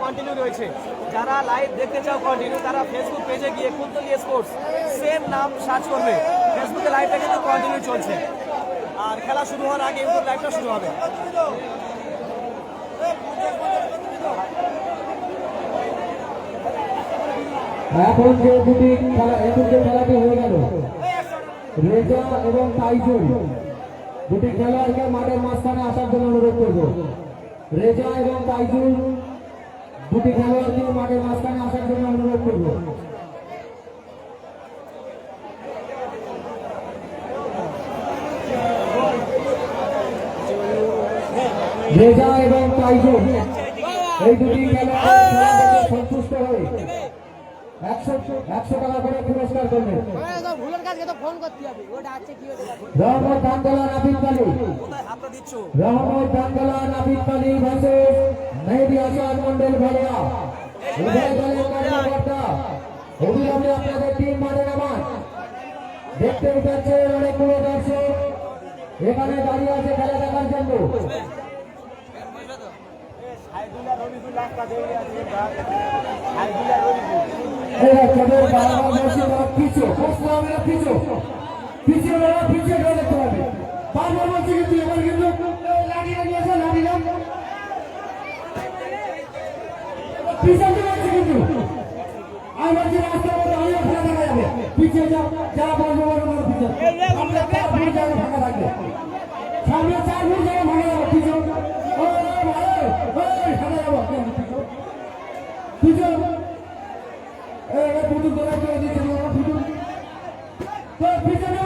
কন্টিনিউ রয়েছে। যারা লাইভ দেখতে চাও কন্টিনিউ, তারা ফেসবুক পেজে গিয়ে কুলতলি স্পোর্টস সেম নাম সার্চ করবে। ফেসবুকে লাইভটা কিন্তু কন্টিনিউ চলছে, আর খেলা শুরু হওয়ার আগে ইউটিউব লাইভটা শুরু হবে। এখন যে দুটি খেলা, এখন যে খেলাটি হয়ে গেল রেজা এবং তাইজুল, দুটি খেলোয়াড়কে মাঠের মাঝখানে আসার জন্য অনুরোধ করব। রেজা এবং তাইজুল দুটি খেলোয়াড়কে মাঠের মাঝখানে আসার জন্য অনুরোধ করব। রেজা এবং তাইজুল এই দুটি খেলোয়াড় সন্তুষ্ট হয়ে 100 টাকা করে পুরস্কার করবেন। ভুলের কাছে তো ফোন করতে হবে, ওটা আছে কি ওটা রহমত বাঙ্গালা নাবিদ পালি, কোথায় হাতটা দিচ্ছ? রহমত বাঙ্গালা নাবিদ পালি ভার্সেস মেহেদি হাসান মন্ডল ভালিয়া। উভয় দলের কর্মকর্তা অবিলম্বে আপনাদের টিম মাঠে নামান। দেখতে পাচ্ছে অনেকগুলো দর্শক এখানে দাঁড়িয়ে আছে খেলা দেখার জন্য। তাদের বারবার বলছে পিছু পিছু পিছিয়ে পিছিয়ে দেখতে হবে, বারবার বলছে কিন্তু এবার কিন্তু লাগিয়ে লাগিয়েছে লাগিয়ে পিছাতে পারছে কিন্তু আমার যে রাস্তা আমিও ফাঁকা দেখা যাবে। পিছিয়ে যাও, যারা বলবো বলবো পিছিয়ে আমরা 4 ফুট জায়গা ফাঁকা থাকবে, সামনে 4 ফুট জায়গা ফাঁকা যাবো। পিছু ফাঁকা যাবো পিছু পুতুল তোলা করে দিচ্ছে পুতুল পিছনে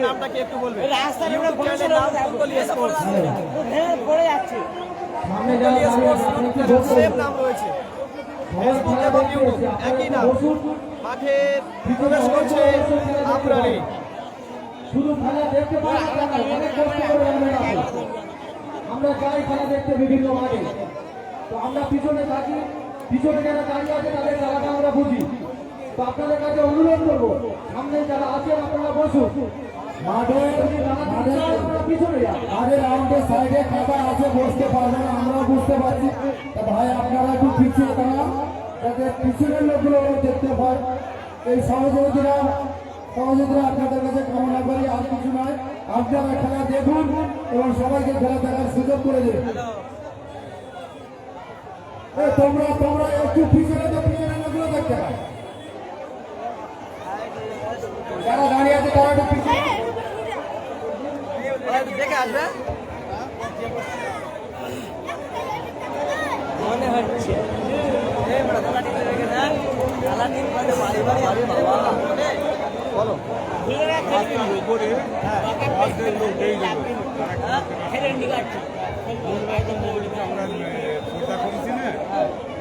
নামটাকে একটু বলবে। পড়ে যাচ্ছে। সেম নাম রয়েছে, ফেসবুক এবং ইউটিউব একই নাম। মাঠে প্রবেশ করছে আপনারই। শুধু খেলা দেখতে পাই, অনেক কষ্ট করে আমরা যাই খেলা দেখতে বিভিন্ন মাঠে। তো আমরা পিছনে থাকি, পিছনে যারা দাঁড়িয়ে আছে তাদের খেলাটা আমরা বুঝি। তো আপনাদের কাছে অনুরোধ করবো, সামনে যারা আছেন আপনারা বসুন। মাঠের রাউন্ডের সাইডে খাতা আছে, বসতে পারবেন, আমরাও বুঝতে পারছি। ভাই আপনারা একটু পিছিয়ে দাঁড়ান, যাতে পিছনের লোকগুলো দেখতে পায়। এই সহযোগীরা আপনাদের কাছে কামনা করি, আর কিছু নয়। আপনারা খেলা দেখুন এবং সবাইকে খেলা দেখার সুযোগ করে দেবেন। তোমরা একটু পিছনে লোকগুলো দেখতে পায়, যারা দাঁড়িয়ে আছে তারা একটু পিছনে দেখে আসবে মনে হচ্ছে। বলো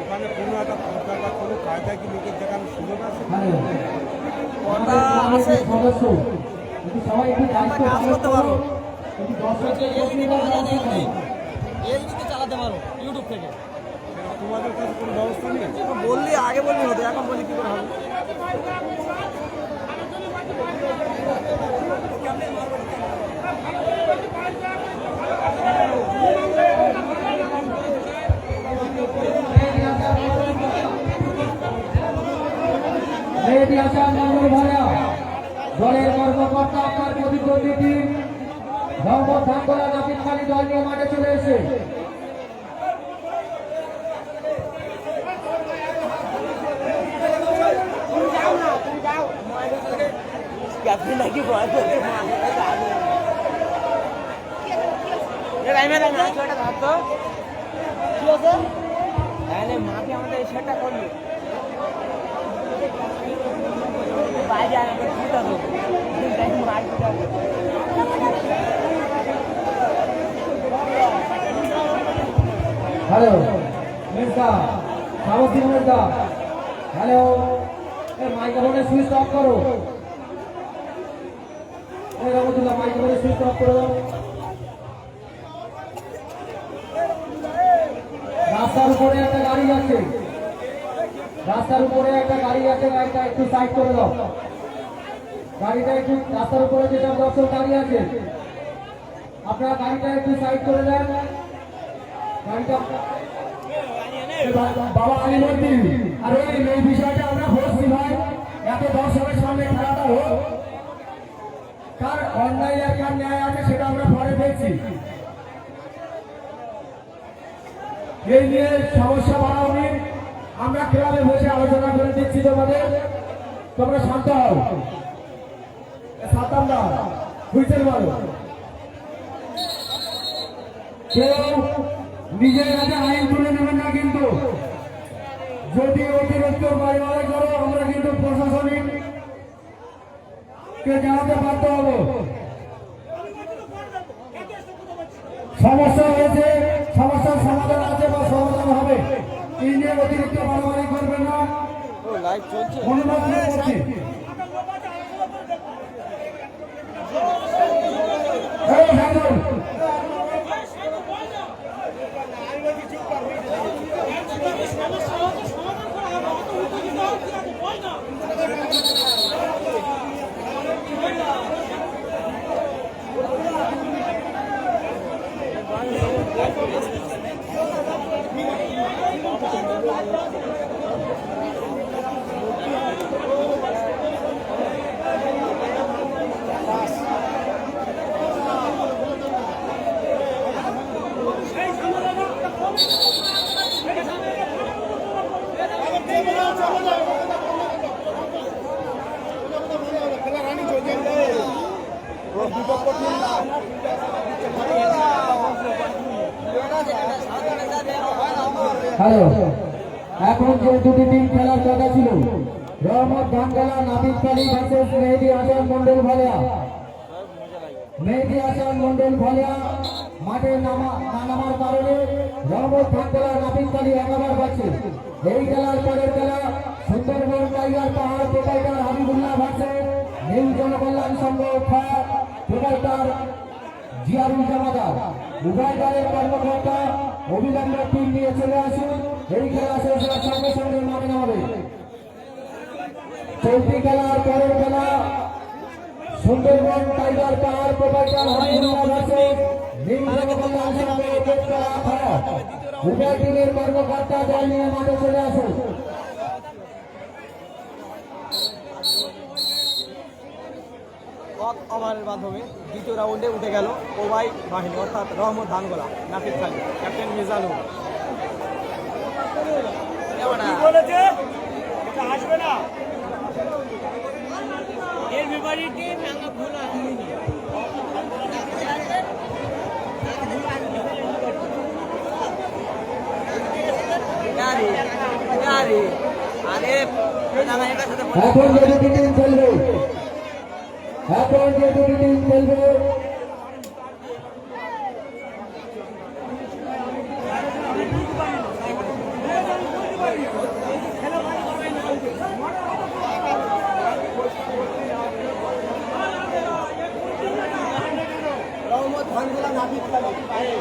ওখানে কোনো একটা ফাঁকা বা কোনো কায়দায় কি লোকের দেখানোর সুযোগ আছে? সদস্য সবাই একটু দায়িত্ব কাজ করতে পারো, দর্শকদের এলবিতে চালাতে পারো ইউটিউব থেকে। তোমাদের কাছে কোনো ব্যবস্থা নেই? বললি আগে বললি হতো, এখন বলি কি করে হবে? মেহেদি হাসান মন্ডল ভালিয়া দলের কর্মকর্তা আপনার প্রতিদ্বন্দ্বী টিম রহমত বাঙ্গালা নাবিদ পালি দল নিয়ে মাঠে চলে এসে নাকি মাকে আমাদের সেটা করলি বাইরে হ্যালো মির্জা সাবুদ্দিন মির্জা, হ্যালো মাইক্রোফোনের সুইচ অফ করো। রহমতুল্লাহ মাইক্রোফোনের সুইচ অফ করে দাও। রাস্তার উপরে একটা গাড়ি যাচ্ছে, রাস্তার উপরে একটা গাড়ি যাচ্ছে, গাড়িটা একটু সাইড করে দাও। গাড়িটা একটু রাস্তার উপরে যেসব দর্শক দাঁড়িয়ে আছে আপনারা গাড়িটা একটু সাইড করে দেন। গাড়িটা বাবা আলিমর্দি আর এই বিষয়টা আমরা বলছি ভাই, এত দর্শকের সামনে খেলাটা হোক, কার অন্যায় আর কার ন্যায় আছে সেটা আমরা পরে দেখছি। এই নিয়ে সমস্যা বাড়াওনি, আমরা ক্লাবে বসে আলোচনা করে দিচ্ছি তোমাদের, তোমরা শান্ত হও। সাতাম দা হুইসেল মারো, কেউ নিজের হাতে আইন তুলে নেবেন না, কিন্তু যদি অতিরিক্ত বাড়ি করো আমরা কিন্তু প্রশাসনিক কে জানাতে বাধ্য হবো। সমস্যা হয়েছে, সমস্যার সমাধান আছে বা সমাধান হবে, এই নিয়ে অতিরিক্ত বাড়াবাড়ি করবেন না, লাইভ চলছে। অনুরোধ করছি। এই হাজর হ্যালো, এখন যে দুটি টিম খেলার কথা ছিল, রহমত ধানগালা নাবিদকালী ভার্সেস মেহেদি হাসান মন্ডল ভালিয়া। মেহেদি হাসান মন্ডল ভালিয়া মাঠে না নামার কারণে রহমত ধানগালা নাবিদকালী একাবার পাচ্ছে। এই খেলার পরের খেলা Sundarban tiger Pahar proprietor Habibullah versus new Jankalyan Sangha proprietor Jiarul Jamadar. উভয় দলের কর্মকর্তা অবিলম্বে টিম নিয়ে চলে আসুন, এই খেলা শেষ হওয়ার সঙ্গে সঙ্গে মাঠে নামবে। চলতি খেলার পরের খেলা Sundarban tiger Pahar proprietor Habibullah versus new Jankalyan Sangha উভয় টিমের কর্মকর্তা দল নিয়ে মাঠে চলে আসুন। ওভারের মাধ্যমে দ্বিতীয় রাউন্ডে উঠে গেল ওবাই বাহিনী অর্থাৎ রহমত ধানগোলা নাফিদ খালি ক্যাপ্টেন মিজানুর। কি বলেছে এটা আসবে না, এর বিপরীতে নাঙ্গা ভুল আছে আরে এখন যে দুটি টিম খেলবে, এখন যে দুটি টিম খেলবে রহমত ধানগোলা নাফিদ খালি।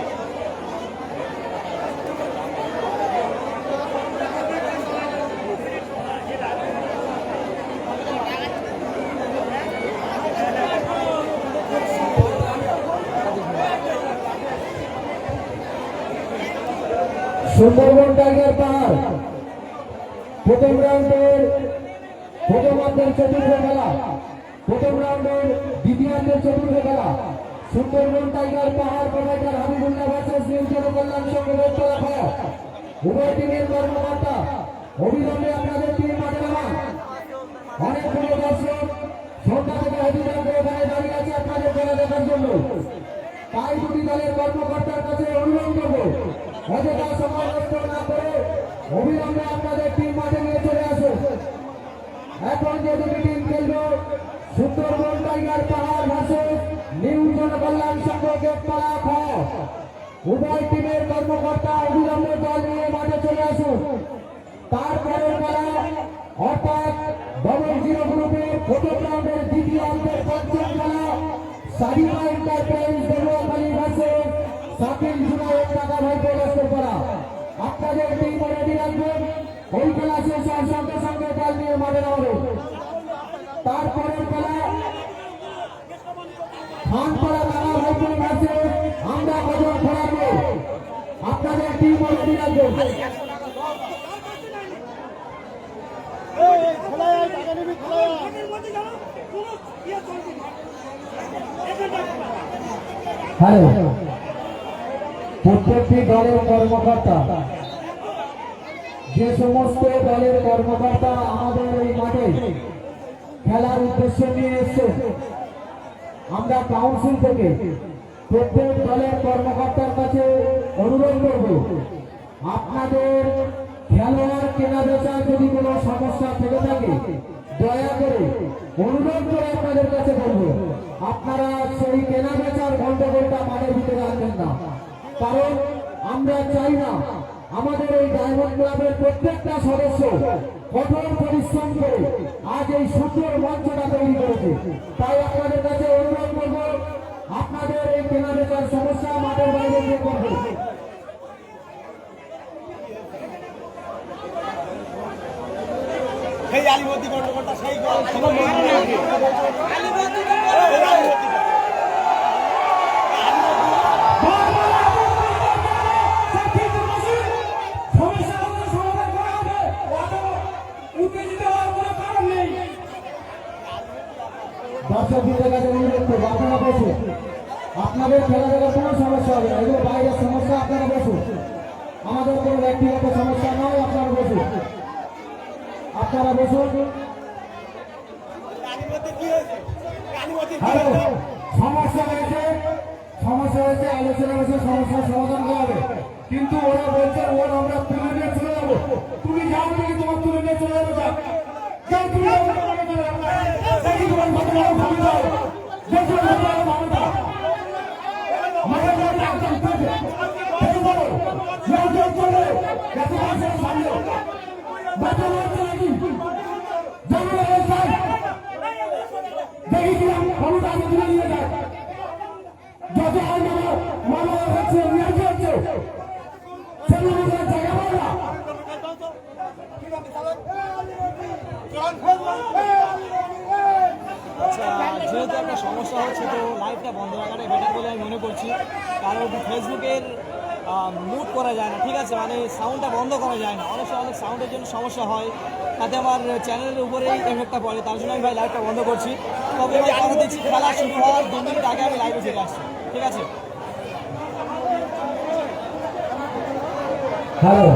সুন্দরবন টাইগার পাহাড় প্রথম রাউন্ডের প্রথমার্ধের চতুর্থ খেলা, প্রথম রাউন্ডের দ্বিতীয়ার্ধের চতুর্থ খেলা Sundarban tiger Pahar provider Habibullah versus new Jankalyan Sangha Redtala fire. উভয় টিমের কর্মকর্তা অবিলম্বে আপনাদের টিম মাঠে নামান। অনেকগুলো দর্শক সন্ধ্যা থেকে অভিযান করে এখানে দাঁড়িয়ে আছে আপনাদের খেলা দেখার জন্য, তাই দুটি দলের কর্মকর্তার কাছে অনুরোধ করবো অযথা সময় নষ্ট না করে অবিলম্বে আপনাদের টিম মাঠে নিয়ে চলে আসুন। এখন যে দুটি টিম খেলবে সুন্দরবন টাইগার পাহাড় ভার্সেস নিউ জনকল্যাণ সংঘ গেটতলা খ। উভয় টিমের কর্মকর্তা অবিলম্বে দল নিয়ে মাঠে চলে আসুন। তারপরের খেলা অর্থাৎ ডবল জিরো গ্রুপের প্রথম রাউন্ডের দ্বিতীয় অঙ্কের পঞ্চম খেলা সারিমা এন্টারপ্রাইজ দেবুয়াখালী ভার্সেস সাকিল জুনায়েদ টাকা ভাই প্রদর্শন করা। আপনাদের টিম রেডি রাখবেন, ওই খেলা শেষ হওয়ার সঙ্গে সঙ্গে দল নিয়ে মাঠে নামবে। তারপরের খেলা খানপাড়া দাদা ভাইপুর ম্যাচে আমরা কজন খেলাবো আপনাদের টিম অনুমতি রাখবেন। হ্যালো, প্রত্যেকটি দলের কর্মকর্তা, যে সমস্ত দলের কর্মকর্তা আমাদের এই মাঠে খেলার উদ্দেশ্য নিয়ে এসছে, আমরা কাউন্সিল থেকে প্রত্যেক দলের কর্মকর্তার কাছে অনুরোধ করব, আপনাদের খেলোয়াড় কেনা বেচার যদি কোনো সমস্যা থেকে থাকে দয়া করে অনুরোধ করে আপনাদের কাছে বলবো আপনারা সেই কেনা বেচার গন্ডগোলটা মাঠের ভিতরে আনবেন না, কারণ আমরা চাই না আমাদের এই ডায়মন্ড ক্লাবের প্রত্যেকটা সদস্য কঠোর পরিশ্রম করে আজ এই সুন্দর মঞ্চটা তৈরি করেছে। তাই আপনাদের কাছে অনুরোধ করব আপনাদের এই কেনা বেচার সমস্যা মাঠের বাইরে গিয়ে করবে। সেই আলিবর্দী গন্ডগোলটা সেই দর্শকদের কাছে অনুরোধ করবো আপনারা বসুন, আপনাদের খেলা দেখার কোনো সমস্যা হবে না, এগুলো বাইরের সমস্যা, আপনারা বসুন, আমাদের কোনো ব্যক্তিগত সমস্যা নয়, আপনারা বসুন, আপনারা বসুন। হ্যালো, সমস্যা হয়েছে আলোচনা হয়েছে, সমস্যার সমাধান করা হবে, কিন্তু ওরা বলছে ওর আমরা তুলে নিয়ে চলে যাবো, তুমি যাও নাকি তোমার তুলে নিয়ে চলে যাবো, যাও তুমি যাও, দেখি তোমার কত বড় ক্ষমতা, দেখো কত বড় ক্ষমতা, মাথা ধরে একদম দেখে, দেখে বলো, যাও যাও চলে, এত মাসের সামনে, বাচ্চা মারছে নাকি, যাবো না এই সাইড, দেখি কি ক্ষমতা আগে তুলে নিয়ে যায়, যত আগে মামলা হচ্ছে নিয়ে যাচ্ছে, সেগুলো জায়গা পাবে না। আচ্ছা, যেহেতু একটা সমস্যা হচ্ছে তো লাইভটা বন্ধ রাখাটাই বেটার বলে আমি মনে করছি, কারণ ফেসবুকের মুড করা যায় না, ঠিক আছে, মানে সাউন্ডটা বন্ধ করা যায় না, অনেক সময় অনেক সাউন্ডের জন্য সমস্যা হয়, তাতে আমার চ্যানেলের উপরেই এফেক্টটা পড়ে, তার জন্য আমি ভাই লাইভটা বন্ধ করছি। তবে আমি কথা দিচ্ছি খেলা শুরু হওয়ার 2 মিনিট আগে আমি লাইভে চলে আসছি, ঠিক আছে। হ্যালো।